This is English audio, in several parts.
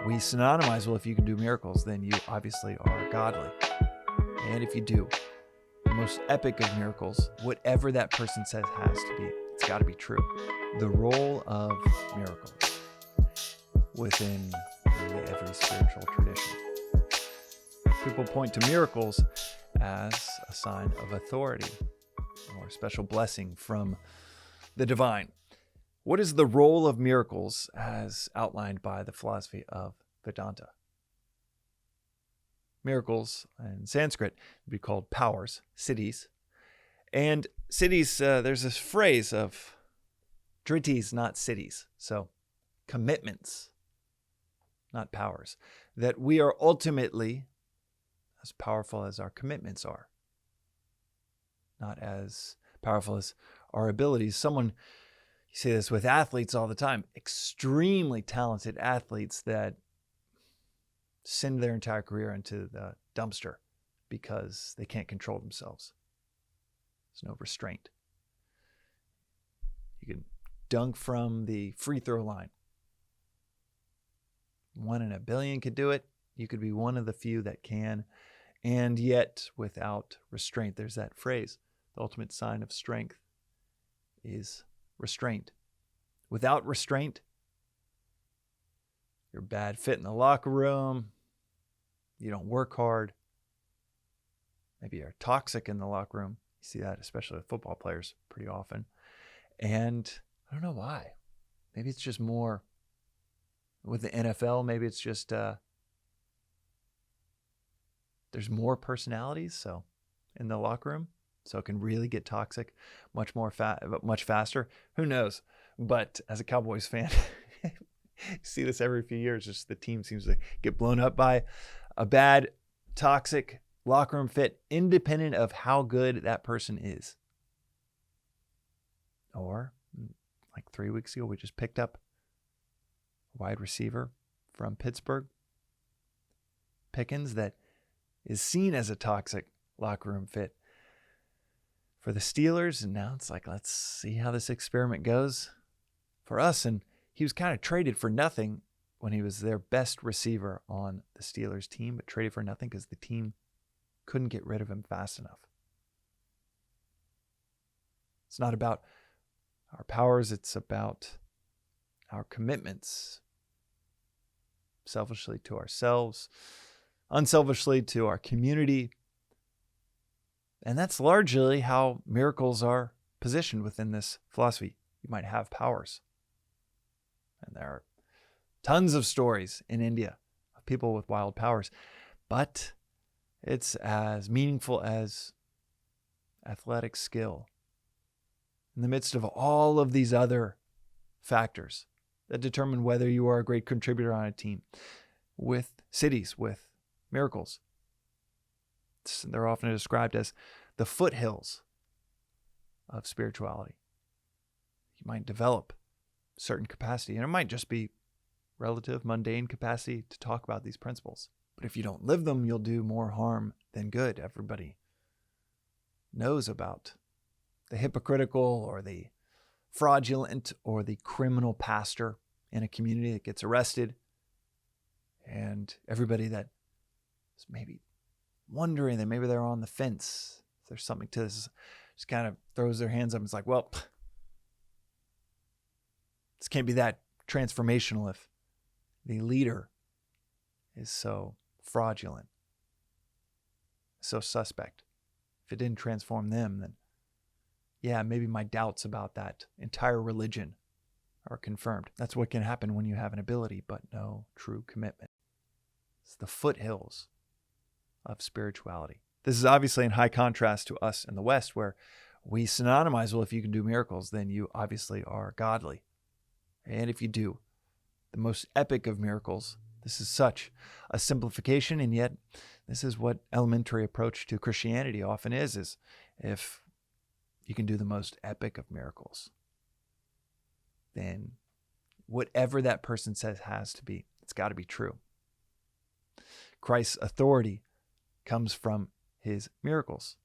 we synonymize, well, if you can do miracles, then you obviously are godly. And if you do the most epic of miracles, whatever that person says has to be, it's got to be true. The role of miracles within really every spiritual tradition. People point to miracles as a sign of authority or special blessing from the divine. What is the role of miracles as outlined by the philosophy of Vedanta? Miracles in Sanskrit would be called powers, siddhis. And siddhis, there's this phrase of drittis, not siddhis. So commitments, not powers. That we are ultimately as powerful as our commitments are, not as powerful as our abilities. You see this with athletes all the time, extremely talented athletes that send their entire career into the dumpster because they can't control themselves. There's no restraint. You can dunk from the free throw line. 1 in a billion could do it. You could be one of the few that can, and yet without restraint. There's that phrase, the ultimate sign of strength is restraint. Without restraint, you're a bad fit in the locker room. You don't work hard. Maybe you're toxic in the locker room. You see that especially with football players pretty often. And I don't know why. Maybe it's just more with the NFL. Maybe it's just there's more personalities so in the locker room. So it can really get toxic much faster. Who knows? But as a Cowboys fan, you see this every few years. Just the team seems to get blown up by a bad, toxic locker room fit, independent of how good that person is. Or, like 3 weeks ago, we just picked up a wide receiver from Pittsburgh, Pickens, that is seen as a toxic locker room fit for the Steelers. And now it's like, let's see how this experiment goes for us. And he was kind of traded for nothing when he was their best receiver on the Steelers team, but traded for nothing because the team couldn't get rid of him fast enough. It's not about our powers. It's about our commitments, selfishly to ourselves, unselfishly to our community. And that's largely how miracles are positioned within this philosophy. You might have powers. And there are tons of stories in India of people with wild powers. But it's as meaningful as athletic skill in the midst of all of these other factors that determine whether you are a great contributor on a team. With siddhis, with miracles, they're often described as the foothills of spirituality. You might develop certain capacity, and it might just be relative, mundane capacity to talk about these principles. But if you don't live them, you'll do more harm than good. Everybody knows about the hypocritical or the fraudulent or the criminal pastor in a community that gets arrested. And everybody that is maybe wondering that maybe they're on the fence, if there's something to this, just kind of throws their hands up and is like, well, this can't be that transformational if the leader is so fraudulent, so suspect. If it didn't transform them, then yeah, maybe my doubts about that entire religion are confirmed. That's what can happen when you have an ability, but no true commitment. It's the foothills of spirituality. This is obviously in high contrast to us in the West, where we synonymize, well, if you can do miracles, then you obviously are godly. And if you do the most epic of miracles, this is such a simplification, and yet this is what elementary approach to Christianity often is if you can do the most epic of miracles, then whatever that person says has to be, it's got to be true. Christ's authority comes from his miracles.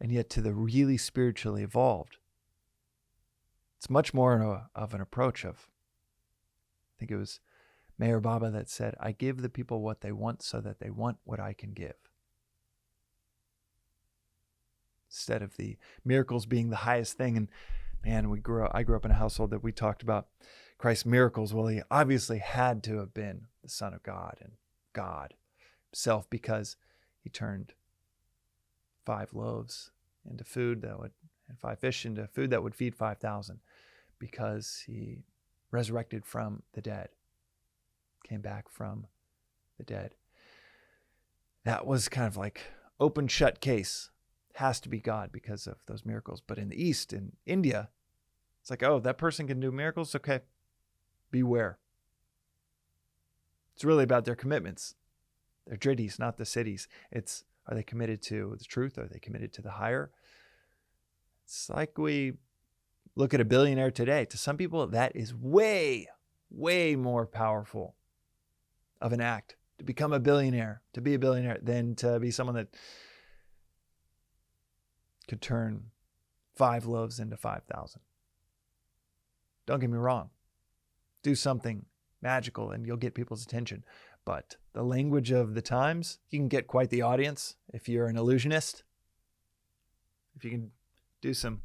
And yet to the really spiritually evolved, it's much more of an approach of think it was Mayor Baba that said, I give the people what they want so that they want what I can give. Instead of the miracles being the highest thing. And man, I grew up in a household that we talked about Christ's miracles. Well, he obviously had to have been the Son of God and God himself, because he turned 5 loaves into food and 5 fish into food that would feed 5,000, because he resurrected from the dead, came back from the dead. That was kind of like open shut case. Has to be God because of those miracles. But in the East, in India, it's like, oh, that person can do miracles? Okay, beware. It's really about their commitments. Their dritties, not the cities. Are they committed to the truth? Are they committed to the higher? It's like we look at a billionaire today. To some people, that is way, way more powerful of an act to become a billionaire, to be a billionaire, than to be someone that could turn 5 loaves into 5,000. Don't get me wrong. Do something magical and you'll get people's attention. But the language of the times, you can get quite the audience if you're an illusionist. If you can do some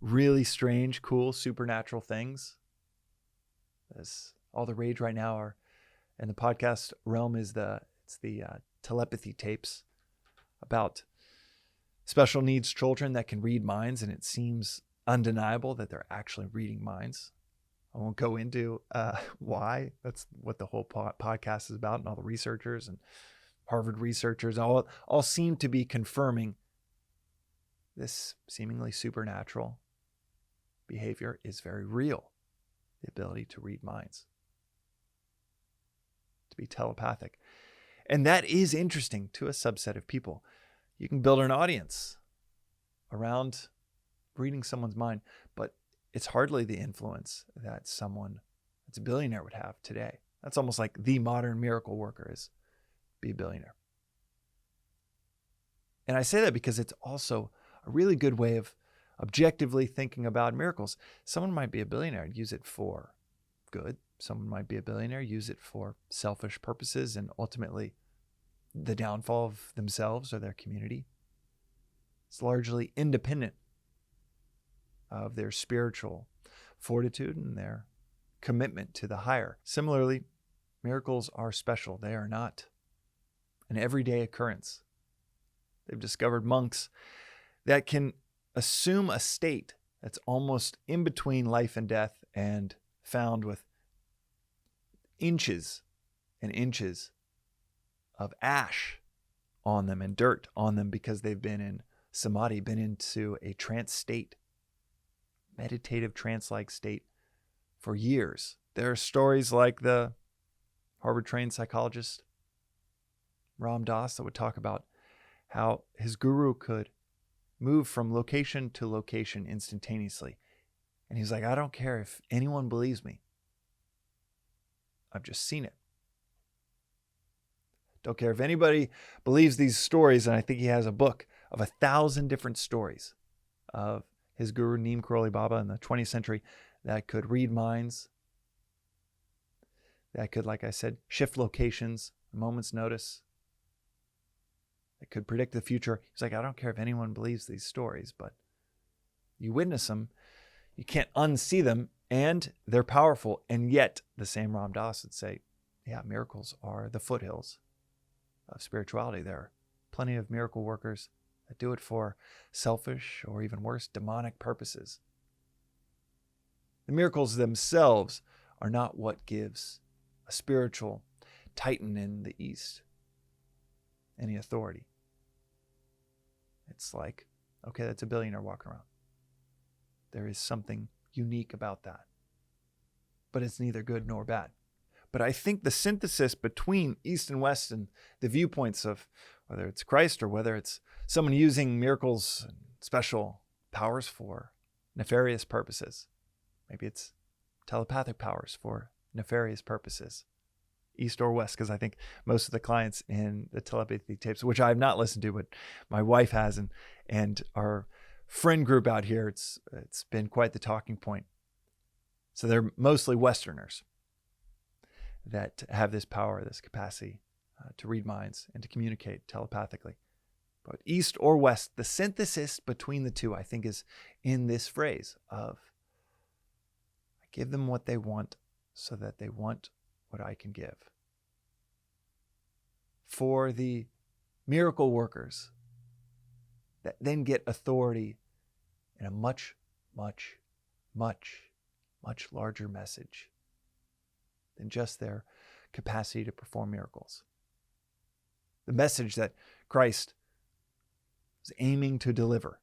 really strange, cool, supernatural things. As all the rage right now are in the podcast realm is the telepathy tapes about special needs children that can read minds, and it seems undeniable that they're actually reading minds. I won't go into why. That's what the whole podcast is about, and all the researchers and Harvard researchers all seem to be confirming this seemingly supernatural behavior is very real. The ability to read minds, to be telepathic. And that is interesting to a subset of people. You can build an audience around reading someone's mind, but it's hardly the influence that someone that's a billionaire would have today. That's almost like the modern miracle worker is be a billionaire. And I say that because it's also a really good way of objectively thinking about miracles. Someone might be a billionaire and use it for good. Someone might be a billionaire, use it for selfish purposes and ultimately the downfall of themselves or their community. It's largely independent of their spiritual fortitude and their commitment to the higher. Similarly, miracles are special. They are not an everyday occurrence. They've discovered monks that can assume a state that's almost in between life and death and found with inches and inches of ash on them and dirt on them because they've been in samadhi, been into a trance state, meditative trance-like state for years. There are stories like the Harvard-trained psychologist Ram Dass that would talk about how his guru could move from location to location instantaneously. And he's like, I don't care if anyone believes me. I've just seen it. Don't care if anybody believes these stories. And I think he has a book of 1,000 different stories of his guru, Neem Karoli Baba, in the 20th century that could read minds, that could, like I said, shift locations, a moment's notice, that could predict the future. He's like, I don't care if anyone believes these stories, but you witness them, you can't unsee them, and they're powerful. And yet, the same Ram Dass would say, yeah, miracles are the foothills of spirituality. There are plenty of miracle workers that do it for selfish or even worse, demonic purposes. The miracles themselves are not what gives a spiritual titan in the East any authority. It's like, okay, that's a billionaire walking around. There is something unique about that. But it's neither good nor bad. But I think the synthesis between East and West and the viewpoints of whether it's Christ or whether it's someone using miracles and special powers for nefarious purposes. Maybe it's telepathic powers for nefarious purposes. East or West, because I think most of the clients in the telepathy tapes, which I have not listened to, but my wife has, and our friend group out here, it's been quite the talking point. So they're mostly Westerners. that have this power, this capacity to read minds and to communicate telepathically. But east or west, the synthesis between the two, I think, is in this phrase of, I give them what they want so that they want what I can give. For the miracle workers that then get authority in a much, much, much, much larger message than just their capacity to perform miracles. The message that Christ is aiming to deliver.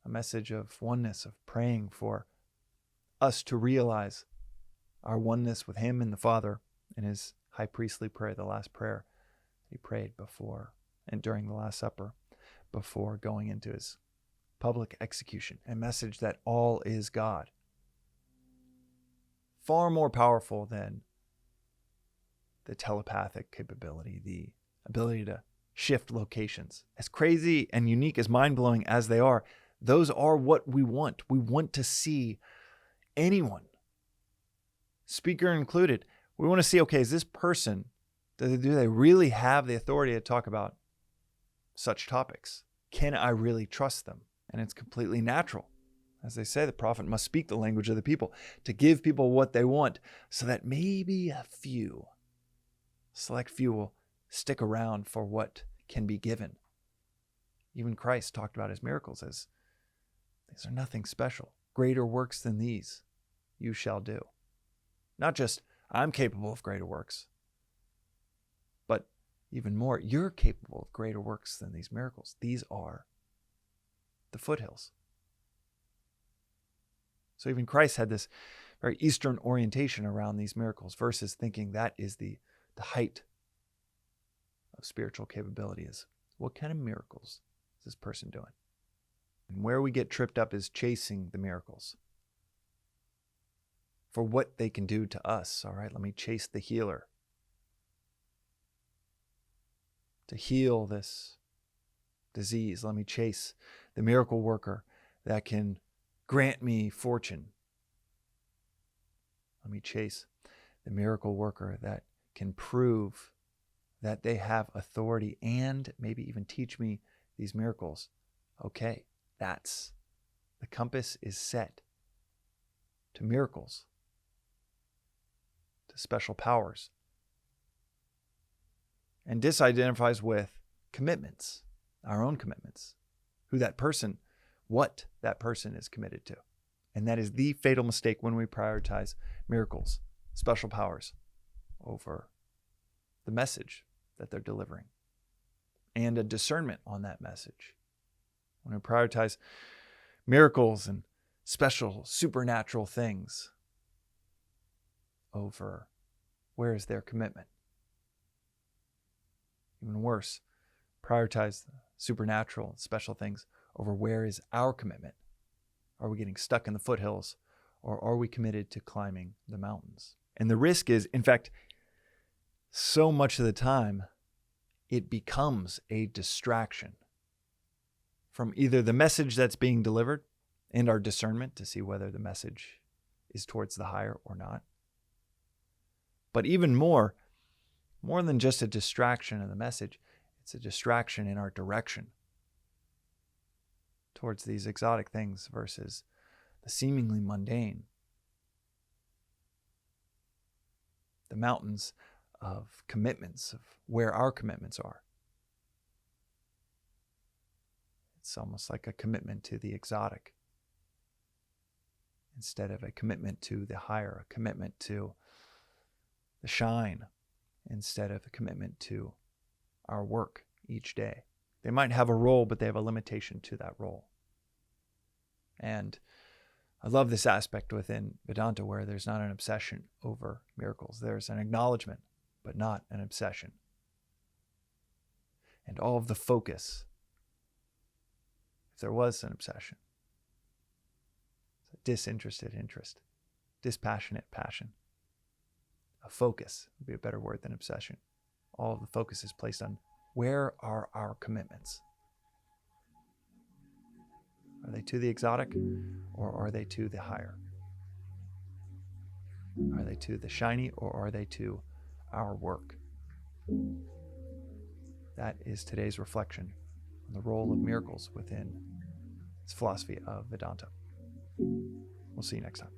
A message of oneness, of praying for us to realize our oneness with Him and the Father in His high priestly prayer, the last prayer He prayed before and during the Last Supper, before going into His public execution. A message that all is God. Far more powerful than the telepathic capability, the ability to shift locations. As crazy and unique, as mind-blowing as they are, those are what we want. We want to see anyone, speaker included. We want to see, okay, is this person, do they really have the authority to talk about such topics? Can I really trust them? And it's completely natural. As they say, the prophet must speak the language of the people to give people what they want, so that maybe a few, select few, will stick around for what can be given. Even Christ talked about His miracles as, these are nothing special. Greater works than these you shall do. Not just, I'm capable of greater works, but even more, you're capable of greater works than these miracles. These are the foothills. So even Christ had this very Eastern orientation around these miracles versus thinking that is the height of spiritual capability. Is what kind of miracles is this person doing? And where we get tripped up is chasing the miracles for what they can do to us. All right, let me chase the healer to heal this disease. Let me chase the miracle worker that can grant me fortune. Let me chase the miracle worker that can prove that they have authority and maybe even teach me these miracles. Okay, that's the compass is set to miracles, to special powers, and disidentifies with commitments, our own commitments, who that person, what that person is committed to. And that is the fatal mistake when we prioritize miracles, special powers, over the message that they're delivering and a discernment on that message. When we prioritize miracles and special supernatural things over where is their commitment. Even worse, prioritize the supernatural and special things over where is our commitment. Are we getting stuck in the foothills, or are we committed to climbing the mountains? And the risk is, in fact, so much of the time, it becomes a distraction from either the message that's being delivered and our discernment to see whether the message is towards the higher or not. But even more than just a distraction of the message, it's a distraction in our direction towards these exotic things versus the seemingly mundane. The mountains of commitments, of where our commitments are. It's almost like a commitment to the exotic instead of a commitment to the higher, a commitment to the shine instead of a commitment to our work each day. They might have a role, but they have a limitation to that role. And I love this aspect within Vedanta where there's not an obsession over miracles. There's an acknowledgement, but not an obsession. And all of the focus, if there was an obsession, it's a disinterested interest, dispassionate passion. A focus would be a better word than obsession. All of the focus is placed on where are our commitments? Are they to the exotic or are they to the higher? Are they to the shiny, or are they to our work? That is today's reflection on the role of miracles within this philosophy of Vedanta. We'll see you next time.